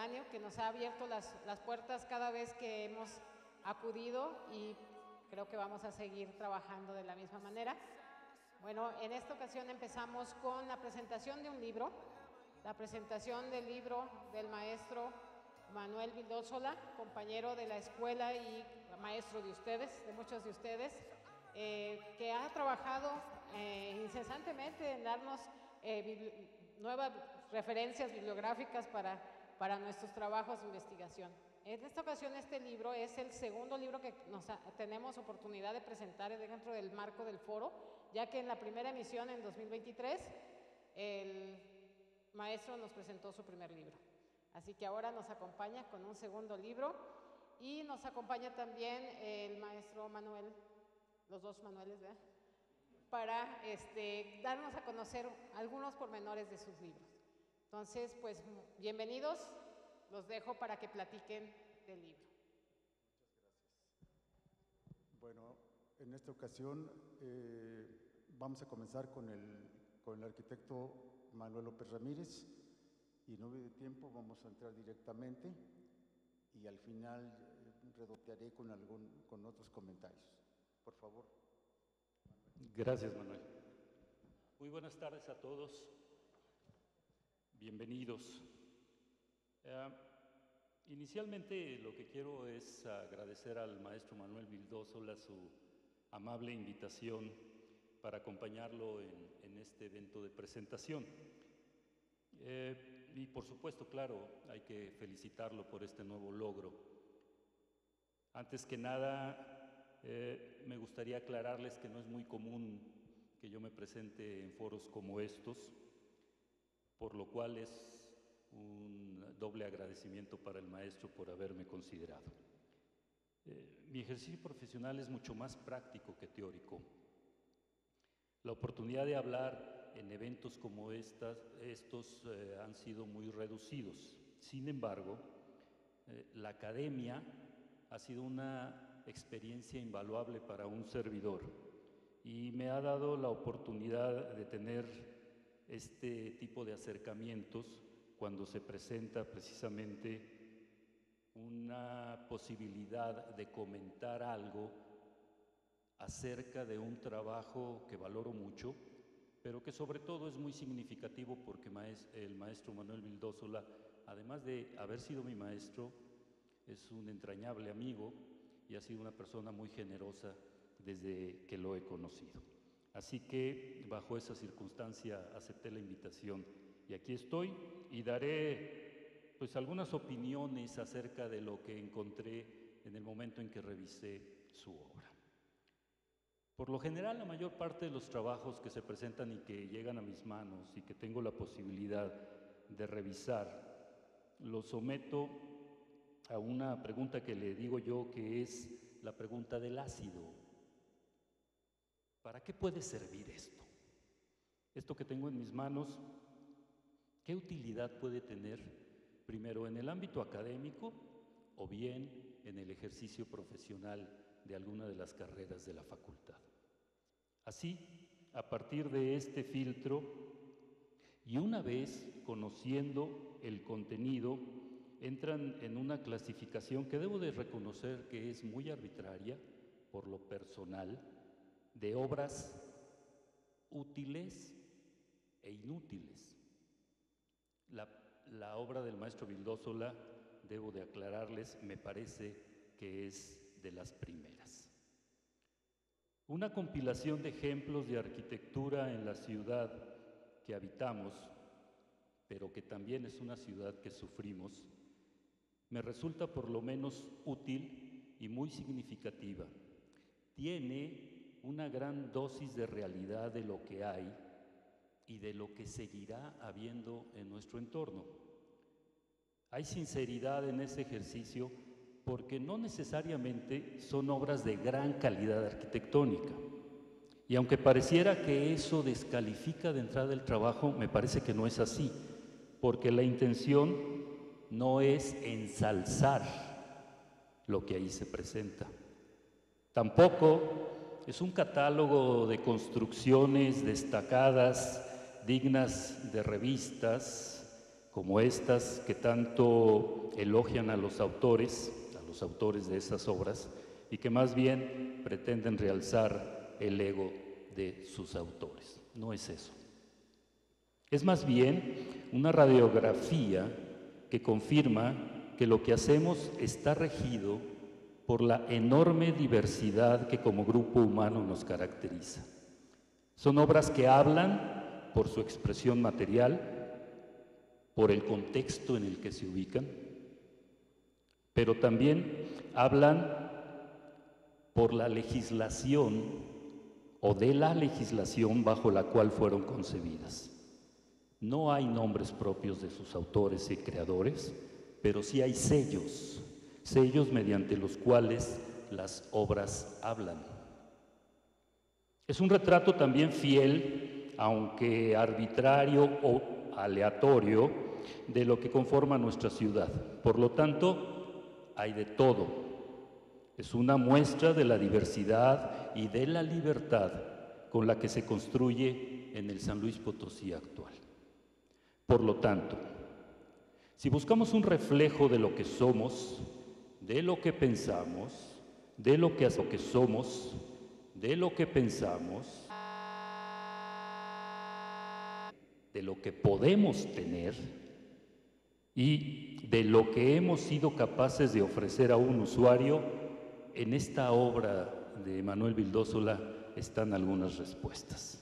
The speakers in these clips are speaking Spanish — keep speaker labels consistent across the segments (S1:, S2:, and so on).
S1: contemporáneo que nos ha abierto las puertas cada vez que hemos acudido y creo que vamos a seguir trabajando de la misma manera. Bueno, en esta ocasión empezamos con la presentación de un libro, la presentación del libro del maestro Manuel Vildósola, compañero de la escuela y maestro de ustedes, de muchos de ustedes, que ha trabajado incesantemente en darnos nuevas referencias bibliográficas para nuestros trabajos de investigación. En esta ocasión este libro es el segundo libro que tenemos oportunidad de presentar dentro del marco del foro, ya que en la primera emisión en 2023 el maestro nos presentó su primer libro. Así que ahora nos acompaña con un segundo libro y nos acompaña también el maestro Manuel, los dos Manueles, ¿verdad?, para darnos a conocer algunos pormenores de sus libros. Entonces, pues bienvenidos, los dejo para que platiquen del libro.
S2: Muchas gracias. Bueno, en esta ocasión vamos a comenzar con el arquitecto Manuel López Ramírez y no de tiempo, vamos a entrar directamente y al final redondearé con otros comentarios. Por favor.
S3: Gracias, Manuel. Muy buenas tardes a todos. Bienvenidos. Inicialmente lo que quiero es agradecer al maestro Manuel Vildósola su amable invitación para acompañarlo en este evento de presentación. Y por supuesto, claro, hay que felicitarlo por este nuevo logro. Antes que nada, me gustaría aclararles que no es muy común que yo me presente en foros como estos, por lo cual es un doble agradecimiento para el maestro por haberme considerado. Mi ejercicio profesional es mucho más práctico que teórico. La oportunidad de hablar en eventos como estos han sido muy reducidos. Sin embargo, la academia ha sido una experiencia invaluable para un servidor y me ha dado la oportunidad de tener este tipo de acercamientos cuando se presenta precisamente una posibilidad de comentar algo acerca de un trabajo que valoro mucho, pero que sobre todo es muy significativo porque el maestro Manuel Vildósola, además de haber sido mi maestro, es un entrañable amigo y ha sido una persona muy generosa desde que lo he conocido. Así que bajo esa circunstancia acepté la invitación y aquí estoy y daré pues algunas opiniones acerca de lo que encontré en el momento en que revisé su obra. Por lo general, la mayor parte de los trabajos que se presentan y que llegan a mis manos y que tengo la posibilidad de revisar, los someto a una pregunta que le digo yo, que es la pregunta del ácido. ¿Para qué puede servir esto? Esto que tengo en mis manos, ¿qué utilidad puede tener primero en el ámbito académico o bien en el ejercicio profesional de alguna de las carreras de la facultad? Así, a partir de este filtro y una vez conociendo el contenido, entran en una clasificación que debo de reconocer que es muy arbitraria por lo personal, de obras útiles e inútiles. La obra del maestro Vildósola, debo de aclararles, me parece que es de las primeras. Una compilación de ejemplos de arquitectura en la ciudad que habitamos, pero que también es una ciudad que sufrimos, me resulta por lo menos útil y muy significativa. Tiene una gran dosis de realidad de lo que hay y de lo que seguirá habiendo en nuestro entorno. Hay sinceridad en ese ejercicio porque no necesariamente son obras de gran calidad arquitectónica. Y aunque pareciera que eso descalifica de entrada el trabajo, me parece que no es así, porque la intención no es ensalzar lo que ahí se presenta. Tampoco es un catálogo de construcciones destacadas, dignas de revistas, como estas que tanto elogian a los autores de esas obras, y que más bien pretenden realzar el ego de sus autores. No es eso. Es más bien una radiografía que confirma que lo que hacemos está regido por la enorme diversidad que como grupo humano nos caracteriza. Son obras que hablan por su expresión material, por el contexto en el que se ubican, pero también hablan por la legislación o de la legislación bajo la cual fueron concebidas. No hay nombres propios de sus autores y creadores, pero sí hay sellos mediante los cuales las obras hablan. Es un retrato también fiel, aunque arbitrario o aleatorio, de lo que conforma nuestra ciudad. Por lo tanto, hay de todo. Es una muestra de la diversidad y de la libertad con la que se construye en el San Luis Potosí actual. Por lo tanto, si buscamos un reflejo de lo que somos, de lo que pensamos, de lo que somos, de lo que pensamos, de lo que podemos tener y de lo que hemos sido capaces de ofrecer a un usuario, en esta obra de Manuel Vildósola están algunas respuestas.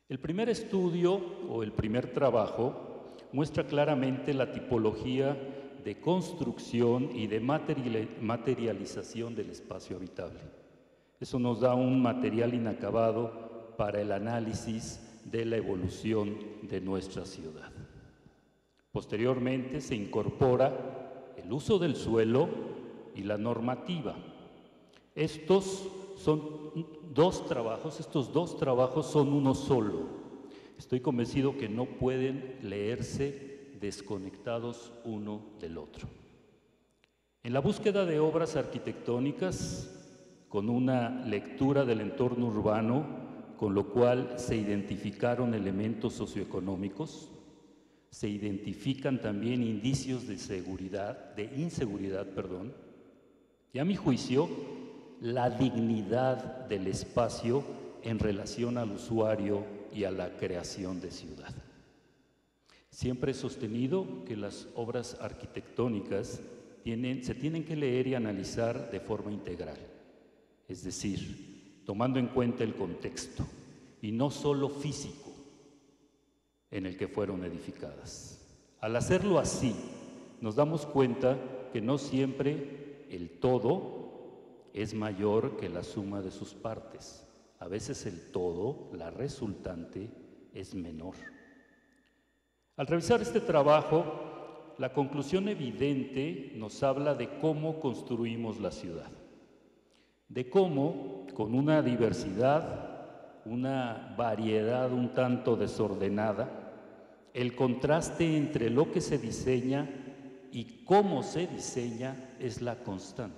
S3: El primer estudio o el primer trabajo muestra claramente la tipología de construcción y de materialización del espacio habitable. Eso nos da un material inacabado para el análisis de la evolución de nuestra ciudad. Posteriormente se incorpora el uso del suelo y la normativa. Estos dos trabajos son uno solo. Estoy convencido que no pueden leerse desconectados uno del otro. En la búsqueda de obras arquitectónicas, con una lectura del entorno urbano, con lo cual se identificaron elementos socioeconómicos, se identifican también indicios de inseguridad, y a mi juicio, la dignidad del espacio en relación al usuario y a la creación de ciudad. Siempre he sostenido que las obras arquitectónicas se tienen que leer y analizar de forma integral, es decir, tomando en cuenta el contexto y no solo físico en el que fueron edificadas. Al hacerlo así, nos damos cuenta que no siempre el todo es mayor que la suma de sus partes. A veces el todo, la resultante, es menor. Al revisar este trabajo, la conclusión evidente nos habla de cómo construimos la ciudad, de cómo, con una diversidad, una variedad un tanto desordenada, el contraste entre lo que se diseña y cómo se diseña es la constante.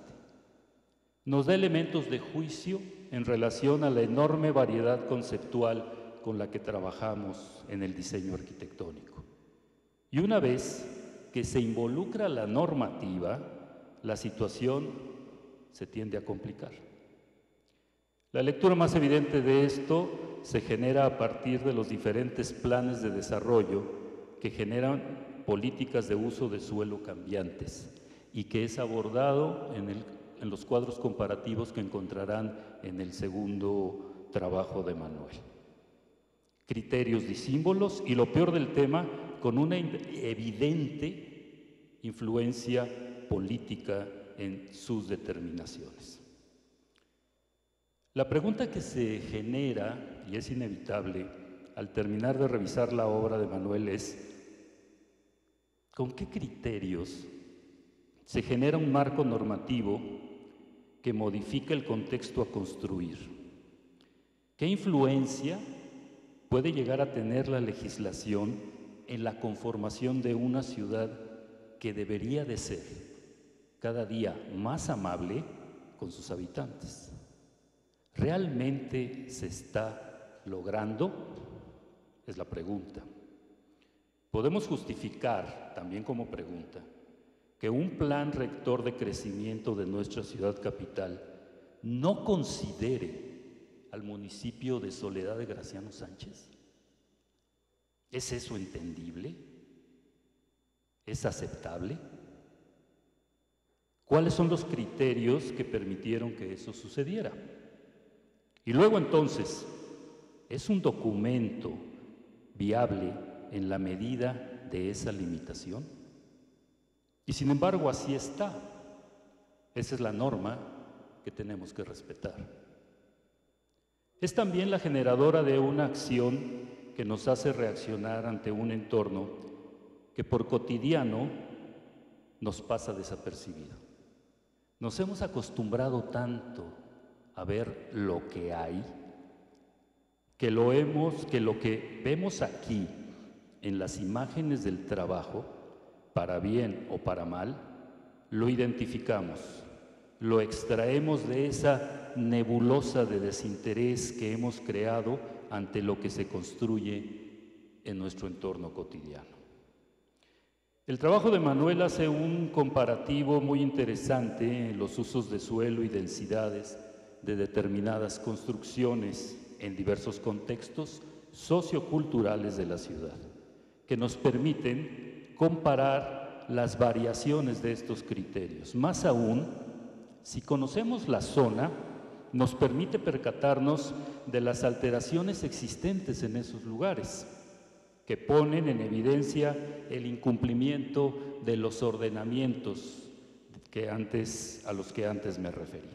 S3: Nos da elementos de juicio en relación a la enorme variedad conceptual con la que trabajamos en el diseño arquitectónico. Y una vez que se involucra la normativa, la situación se tiende a complicar. La lectura más evidente de esto se genera a partir de los diferentes planes de desarrollo que generan políticas de uso de suelo cambiantes y que es abordado en los cuadros comparativos que encontrarán en el segundo trabajo de Manuel. Criterios y símbolos, y lo peor del tema, con una evidente influencia política en sus determinaciones. La pregunta que se genera, y es inevitable, al terminar de revisar la obra de Manuel es: ¿con qué criterios se genera un marco normativo que modifica el contexto a construir? ¿Qué influencia puede llegar a tener la legislación en la conformación de una ciudad que debería de ser cada día más amable con sus habitantes? ¿Realmente se está logrando? Es la pregunta. podemos justificar, también como pregunta, que un plan rector de crecimiento de nuestra ciudad capital no considere al municipio de Soledad de Graciano Sánchez? ¿Es eso entendible? ¿Es aceptable? ¿Cuáles son los criterios que permitieron que eso sucediera? Y luego entonces, ¿es un documento viable en la medida de esa limitación? Y sin embargo, así está. Esa es la norma que tenemos que respetar. Es también la generadora de una acción que nos hace reaccionar ante un entorno que por cotidiano nos pasa desapercibido. Nos hemos acostumbrado tanto a ver lo que hay, que lo que vemos aquí en las imágenes del trabajo, para bien o para mal, lo identificamos, lo extraemos de esa nebulosa de desinterés que hemos creado ante lo que se construye en nuestro entorno cotidiano. El trabajo de Manuel hace un comparativo muy interesante en los usos de suelo y densidades de determinadas construcciones en diversos contextos socioculturales de la ciudad, que nos permiten comparar las variaciones de estos criterios. Más aún, si conocemos la zona, nos permite percatarnos de las alteraciones existentes en esos lugares, que ponen en evidencia el incumplimiento de los ordenamientos a los que antes me referí.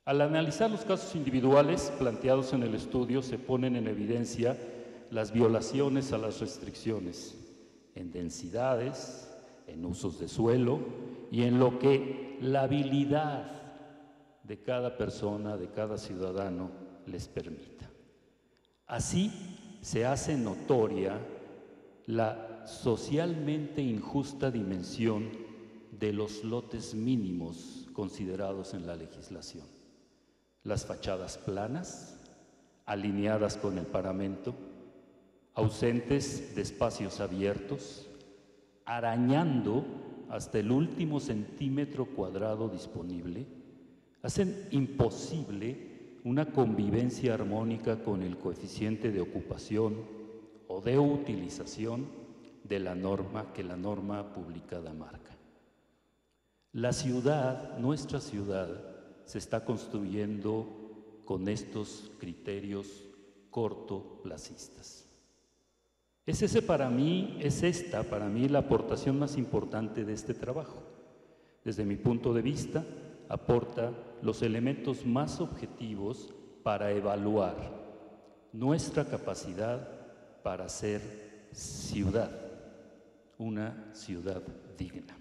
S3: Al analizar los casos individuales planteados en el estudio, se ponen en evidencia las violaciones a las restricciones en densidades, en usos de suelo y en lo que la habilidad de cada persona, de cada ciudadano les permita. Así se hace notoria la socialmente injusta dimensión de los lotes mínimos considerados en la legislación. Las fachadas planas, alineadas con el paramento, ausentes de espacios abiertos, arañando hasta el último centímetro cuadrado disponible, hacen imposible una convivencia armónica con el coeficiente de ocupación o de utilización de la norma que la norma publicada marca. La ciudad, nuestra ciudad, se está construyendo con estos criterios cortoplacistas. Es esta para mí la aportación más importante de este trabajo. Desde mi punto de vista, aporta los elementos más objetivos para evaluar nuestra capacidad para ser ciudad, una ciudad digna.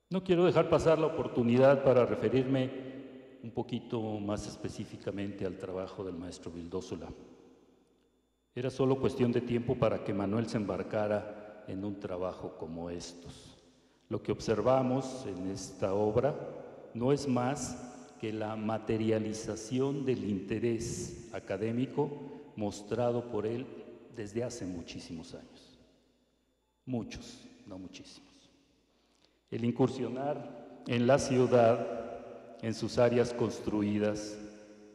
S3: No quiero dejar pasar la oportunidad para referirme un poquito más específicamente al trabajo del maestro Vildósola. Era solo cuestión de tiempo para que Manuel se embarcara en un trabajo como estos. Lo que observamos en esta obra no es más que la materialización del interés académico mostrado por él desde hace muchísimos años. Muchos, no muchísimos. El incursionar en la ciudad, en sus áreas construidas,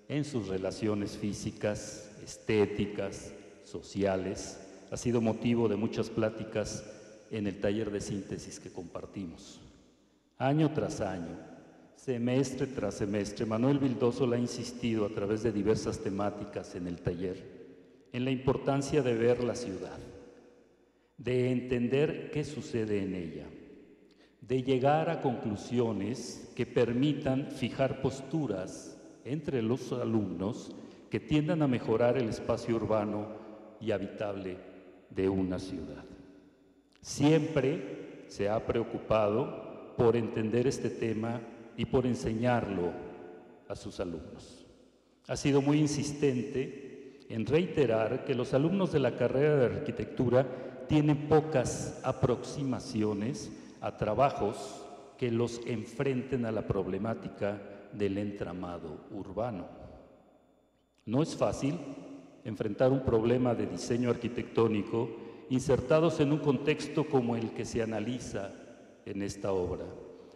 S3: en sus relaciones físicas, estéticas, sociales, ha sido motivo de muchas pláticas en el taller de síntesis que compartimos. Año tras año, semestre tras semestre, Manuel Vildósola ha insistido a través de diversas temáticas en el taller en la importancia de ver la ciudad, de entender qué sucede en ella, de llegar a conclusiones que permitan fijar posturas entre los alumnos que tiendan a mejorar el espacio urbano y habitable de una ciudad. Siempre se ha preocupado por entender este tema y por enseñarlo a sus alumnos. Ha sido muy insistente en reiterar que los alumnos de la carrera de arquitectura tienen pocas aproximaciones a trabajos que los enfrenten a la problemática del entramado urbano. No es fácil enfrentar un problema de diseño arquitectónico insertados en un contexto como el que se analiza en esta obra.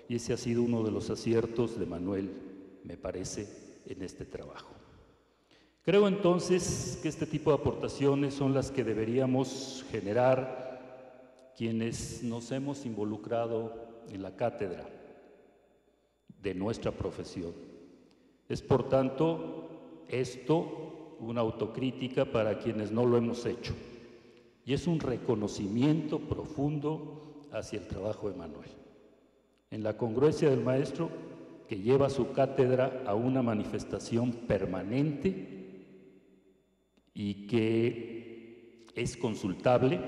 S3: Y ese ha sido uno de los aciertos de Manuel, me parece, en este trabajo. Creo entonces que este tipo de aportaciones son las que deberíamos generar quienes nos hemos involucrado en la cátedra de nuestra profesión. Es por tanto esto una autocrítica para quienes no lo hemos hecho y es un reconocimiento profundo hacia el trabajo de Manuel, en la congruencia del maestro que lleva su cátedra a una manifestación permanente y que es consultable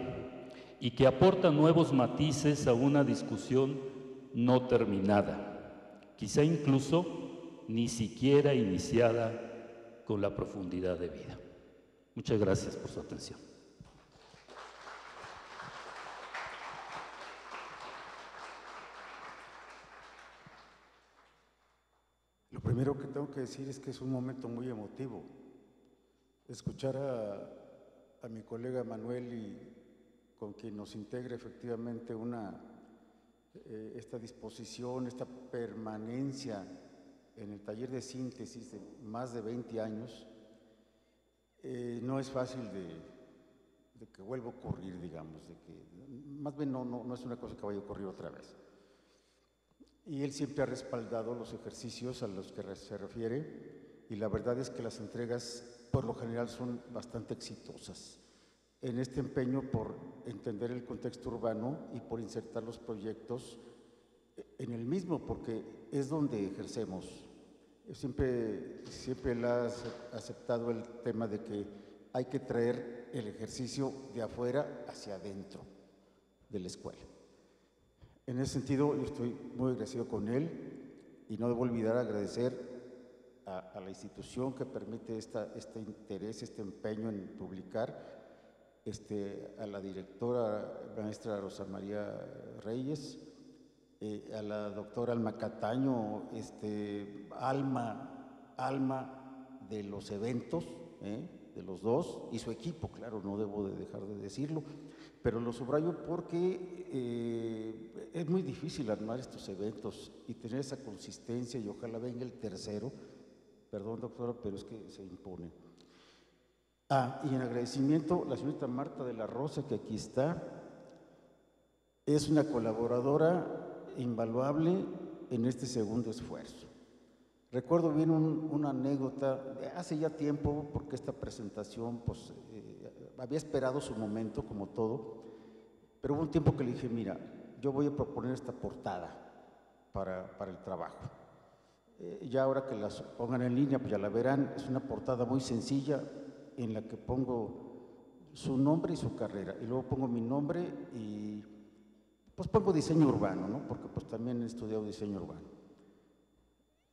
S3: y que aporta nuevos matices a una discusión no terminada, quizá incluso ni siquiera iniciada con la profundidad de vida. Muchas gracias por su atención.
S2: Lo primero que tengo que decir es que es un momento muy emotivo. Escuchar a mi colega Manuel y con quien nos integra efectivamente esta disposición, esta permanencia en el taller de síntesis de más de 20 años, no es fácil de que vuelva a ocurrir, digamos, de que más bien no es una cosa que vaya a ocurrir otra vez. Y él siempre ha respaldado los ejercicios a los que se refiere y la verdad es que las entregas por lo general son bastante exitosas en este empeño por entender el contexto urbano y por insertar los proyectos en el mismo, porque es donde ejercemos. Siempre él ha aceptado el tema de que hay que traer el ejercicio de afuera hacia adentro de la escuela. En ese sentido, yo estoy muy agradecido con él y no debo olvidar agradecer a la institución que permite este interés, este empeño en publicar, a la directora maestra Rosa María Reyes, a la doctora Alma Cataño, alma de los eventos, de los dos, y su equipo, claro, no debo de dejar de decirlo, pero lo subrayo porque es muy difícil armar estos eventos y tener esa consistencia, y ojalá venga el tercero. Perdón, doctora, pero es que se impone. Y en agradecimiento, la señorita Marta de la Rosa, que aquí está, es una colaboradora invaluable en este segundo esfuerzo. Recuerdo bien una anécdota de hace ya tiempo, porque esta presentación pues, había esperado su momento, como todo, pero hubo un tiempo que le dije, mira, yo voy a proponer esta portada para el trabajo. Ya ahora que las pongan en línea, pues ya la verán, es una portada muy sencilla en la que pongo su nombre y su carrera, y luego pongo mi nombre y pues pongo diseño urbano, ¿no? Porque pues también he estudiado diseño urbano.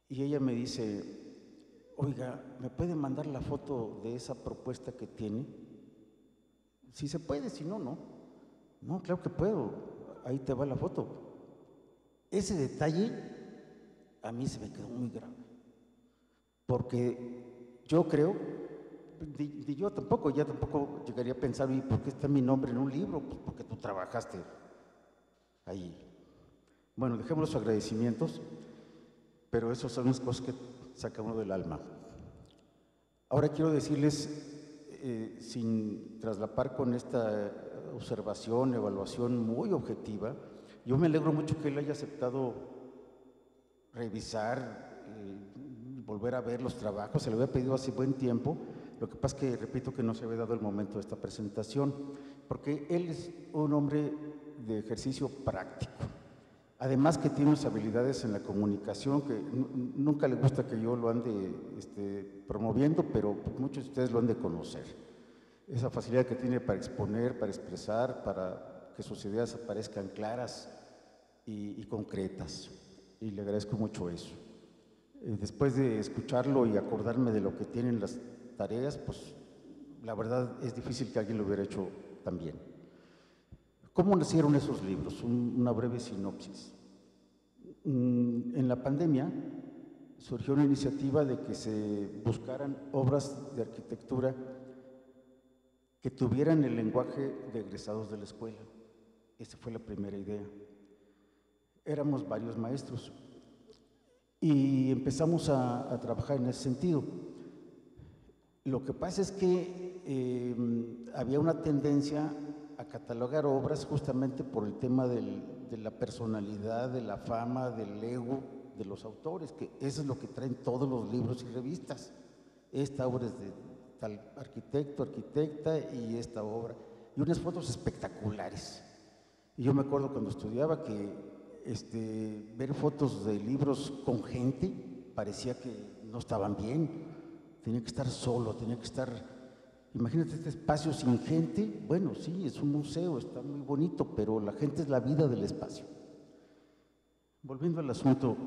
S2: Y ella me dice, oiga, ¿me puede mandar la foto de esa propuesta que tiene? Si se puede, si no, no. No, claro que puedo, ahí te va la foto. Ese detalle a mí se me quedó muy grave, porque yo creo, yo tampoco llegaría a pensar, ¿y por qué está mi nombre en un libro? Pues porque tú trabajaste ahí. Bueno, dejemos los agradecimientos, pero eso son las cosas que saca uno del alma. Ahora quiero decirles, sin traslapar con esta observación, evaluación muy objetiva, yo me alegro mucho que él haya aceptado revisar, volver a ver los trabajos. Se lo había pedido hace buen tiempo, lo que pasa es que, repito, que no se había dado el momento de esta presentación, porque él es un hombre de ejercicio práctico, además que tiene unas habilidades en la comunicación que nunca le gusta que yo lo ande promoviendo, pero muchos de ustedes lo han de conocer. Esa facilidad que tiene para exponer, para expresar, para que sus ideas aparezcan claras y concretas. Y le agradezco mucho eso. Después de escucharlo y acordarme de lo que tienen las tareas, pues la verdad es difícil que alguien lo hubiera hecho también. ¿Cómo nacieron esos libros? Una breve sinopsis. En la pandemia surgió una iniciativa de que se buscaran obras de arquitectura que tuvieran el lenguaje de egresados de la escuela. Esa fue la primera idea. Éramos varios maestros y empezamos a trabajar en ese sentido. Lo que pasa es que había una tendencia a catalogar obras justamente por el tema de la personalidad, de la fama, del ego de los autores, que eso es lo que traen todos los libros y revistas. Esta obra es de tal arquitecto, arquitecta, y esta obra. Y unas fotos espectaculares. Y yo me acuerdo cuando estudiaba que ver fotos de libros con gente parecía que no estaban bien. Tenía que estar solo, tenía que estar... Imagínate este espacio sin gente. Bueno, sí, es un museo, está muy bonito, pero la gente es la vida del espacio. Volviendo al asunto,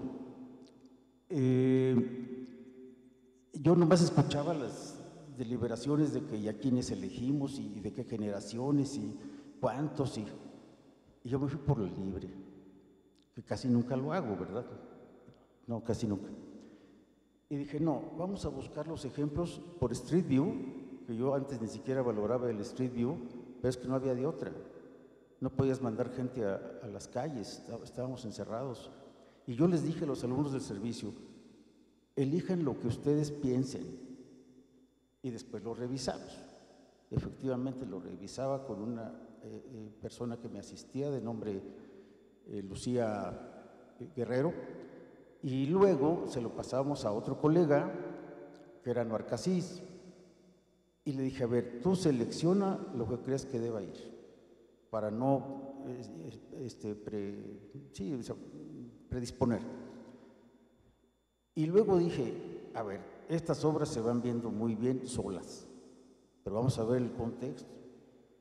S2: yo nomás escuchaba las deliberaciones de que ya quiénes elegimos y de qué generaciones y cuántos, y yo me fui por lo libre, que casi nunca lo hago, ¿verdad? No, casi nunca. Y dije, no, vamos a buscar los ejemplos por Street View, que yo antes ni siquiera valoraba el Street View, pero es que no había de otra. No podías mandar gente a las calles, estábamos encerrados. Y yo les dije a los alumnos del servicio, elijan lo que ustedes piensen y después lo revisamos. Efectivamente lo revisaba con una persona que me asistía de nombre Lucía Guerrero, y luego se lo pasábamos a otro colega que era Anuar Casís, y le dije, a ver, tú selecciona lo que creas que deba ir para no predisponer. Y luego dije, a ver, estas obras se van viendo muy bien solas, pero vamos a ver el contexto.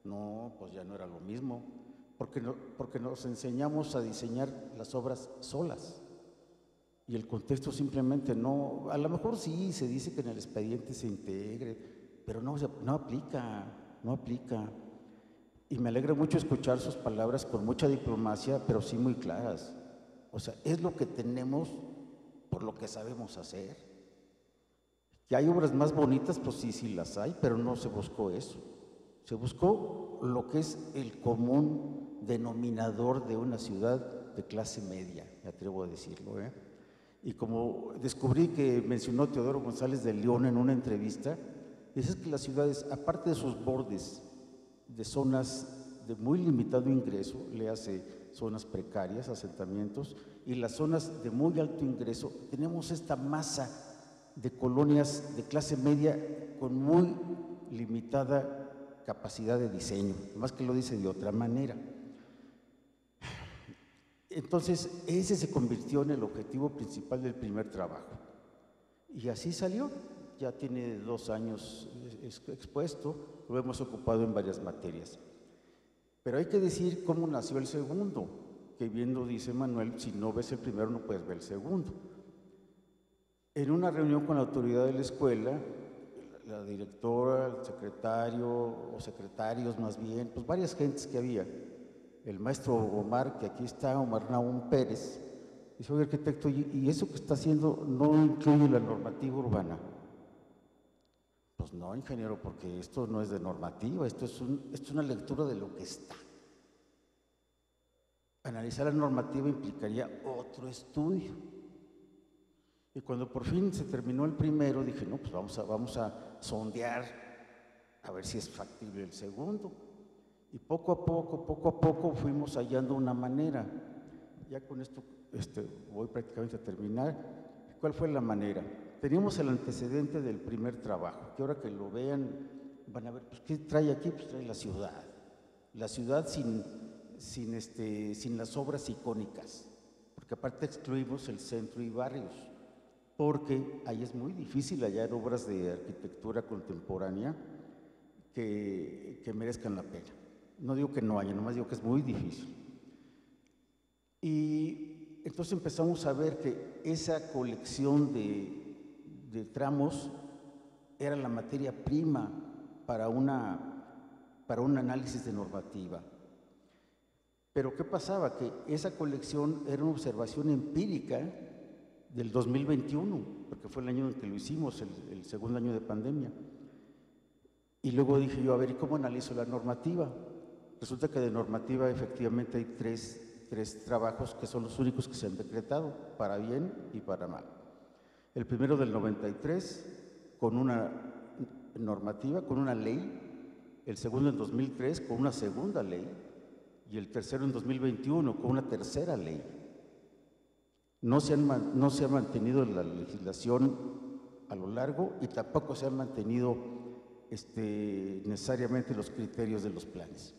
S2: No, pues ya no era lo mismo, porque nos enseñamos a diseñar las obras solas y el contexto simplemente no. A lo mejor sí se dice que en el expediente se integre, pero no aplica, no aplica. Y me alegra mucho escuchar sus palabras con mucha diplomacia, pero sí muy claras. O sea, es lo que tenemos por lo que sabemos hacer. Que hay obras más bonitas, pues sí las hay, pero no se buscó eso. Se buscó lo que es el común denominador de una ciudad de clase media, me atrevo a decirlo, ¿eh? Y como descubrí que mencionó Teodoro González de León en una entrevista, dice que las ciudades, aparte de sus bordes, de zonas de muy limitado ingreso, le hace zonas precarias, asentamientos, y las zonas de muy alto ingreso, tenemos esta masa de colonias de clase media con muy limitada capacidad de diseño, más que lo dice de otra manera. Entonces, ese se convirtió en el objetivo principal del primer trabajo. Y así salió, ya tiene 2 años expuesto, lo hemos ocupado en varias materias. Pero hay que decir cómo nació el segundo, que bien lo dice Manuel, si no ves el primero no puedes ver el segundo. En una reunión con la autoridad de la escuela, la directora, el secretario, o secretarios más bien, pues varias gentes que había, el maestro Omar, que aquí está, Omar Naum Pérez, dice, oye, arquitecto, ¿y eso que está haciendo no incluye la normativa urbana? Pues no, ingeniero, porque esto no es de normativa, esto es una lectura de lo que está. Analizar la normativa implicaría otro estudio. Y cuando por fin se terminó el primero, dije, no, pues vamos a sondear, a ver si es factible el segundo. Y poco a poco fuimos hallando una manera. Ya con esto voy prácticamente a terminar. ¿Cuál fue la manera? Teníamos el antecedente del primer trabajo, que ahora que lo vean van a ver, pues, ¿qué trae aquí? Pues trae la ciudad. La ciudad sin las obras icónicas, porque aparte excluimos el centro y barrios, porque ahí es muy difícil hallar obras de arquitectura contemporánea que merezcan la pena. No digo que no haya, nomás digo que es muy difícil. Y entonces empezamos a ver que esa colección de tramos era la materia prima para un análisis de normativa. Pero ¿qué pasaba? Que esa colección era una observación empírica del 2021, porque fue el año en que lo hicimos, el segundo año de pandemia. Y luego dije yo, a ver, ¿y cómo analizo la normativa? Resulta que de normativa efectivamente hay tres trabajos que son los únicos que se han decretado, para bien y para mal. El primero del 93, con una normativa, con una ley; el segundo en 2003, con una segunda ley; y el tercero en 2021, con una tercera ley. No se ha mantenido la legislación a lo largo y tampoco se han mantenido necesariamente los criterios de los planes.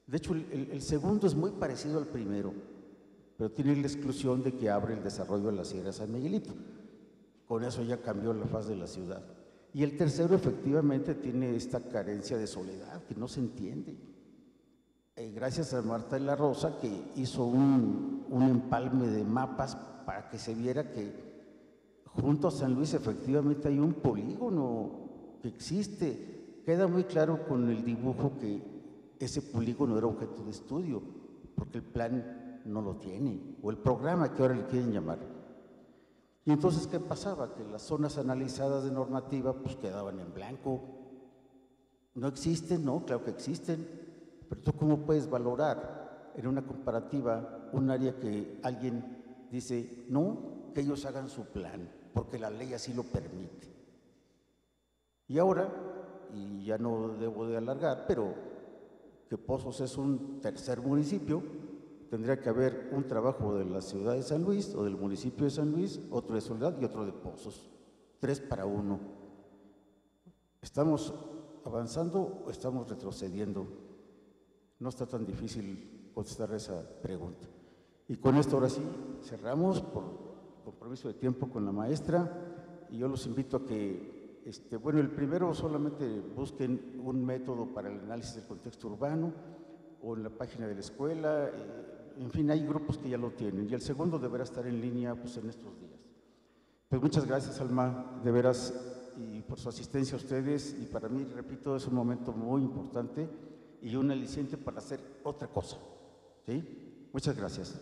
S2: De hecho, el segundo es muy parecido al primero, pero tiene la exclusión de que abre el desarrollo de la Sierra de San Miguelito. Con eso ya cambió la faz de la ciudad. Y el tercero efectivamente tiene esta carencia de soledad que no se entiende. Gracias a Marta de la Rosa, que hizo un empalme de mapas para que se viera que junto a San Luis efectivamente hay un polígono que existe. Queda muy claro con el dibujo que ese polígono era objeto de estudio, porque el plan no lo tiene, o el programa que ahora le quieren llamar. Y entonces, ¿qué pasaba? Que las zonas analizadas de normativa pues quedaban en blanco. ¿No existen? No, claro que existen. Pero ¿tú cómo puedes valorar en una comparativa un área que alguien dice, no, que ellos hagan su plan, porque la ley así lo permite? Y ahora, y ya no debo de alargar, pero que Pozos es un tercer municipio, tendría que haber un trabajo de la ciudad de San Luis o del municipio de San Luis, otro de Soledad y otro de Pozos. 3 para 1. ¿Estamos avanzando o estamos retrocediendo? No está tan difícil contestar esa pregunta. Y con esto ahora sí cerramos por compromiso de tiempo con la maestra, y yo los invito a que, bueno, el primero solamente busquen un método para el análisis del contexto urbano o en la página de la escuela, en fin, hay grupos que ya lo tienen, y el segundo deberá estar en línea pues en estos días. Pues muchas gracias, Alma, de veras, y por su asistencia a ustedes, y para mí, repito, es un momento muy importante y un aliciente para hacer otra cosa, ¿sí? Muchas gracias.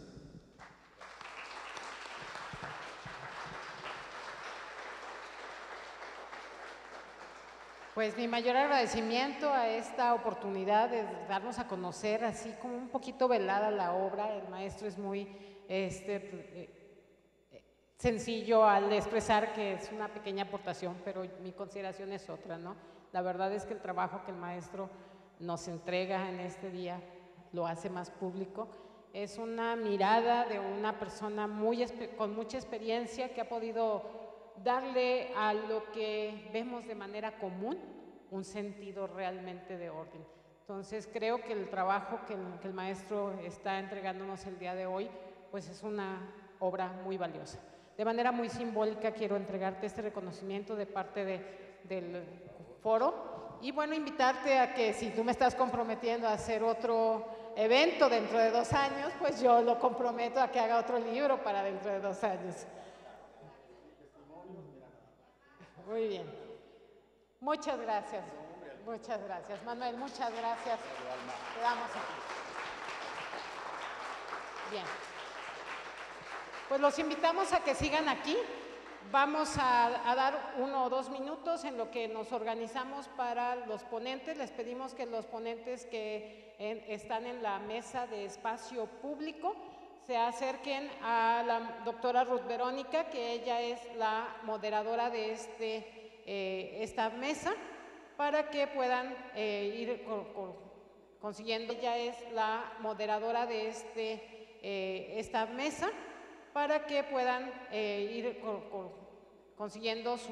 S1: Pues mi mayor agradecimiento a esta oportunidad de darnos a conocer así como un poquito velada la obra. El maestro es muy sencillo al expresar que es una pequeña aportación, pero mi consideración es otra, ¿no? La verdad es que el trabajo que el maestro nos entrega en este día lo hace más público. Es una mirada de una persona con mucha experiencia que ha podido darle a lo que vemos de manera común un sentido realmente de orden. Entonces creo que el trabajo que el maestro está entregándonos el día de hoy pues es una obra muy valiosa. De manera muy simbólica quiero entregarte este reconocimiento de parte del foro, y bueno, invitarte a que si tú me estás comprometiendo a hacer otro evento dentro de 2 años, pues yo lo comprometo a que haga otro libro para dentro de 2 años. Muy bien. Muchas gracias. Muchas gracias. Manuel, muchas gracias. Quedamos aquí. Bien. Pues los invitamos a que sigan aquí. Vamos a dar 1 o 2 minutos en lo que nos organizamos para los ponentes. Les pedimos que los ponentes que están en la mesa de espacio público se acerquen a la doctora Ruth Verónica, que ella es la moderadora de esta mesa, para que puedan ir consiguiendo. Ella es la moderadora de esta mesa, para que puedan ir consiguiendo su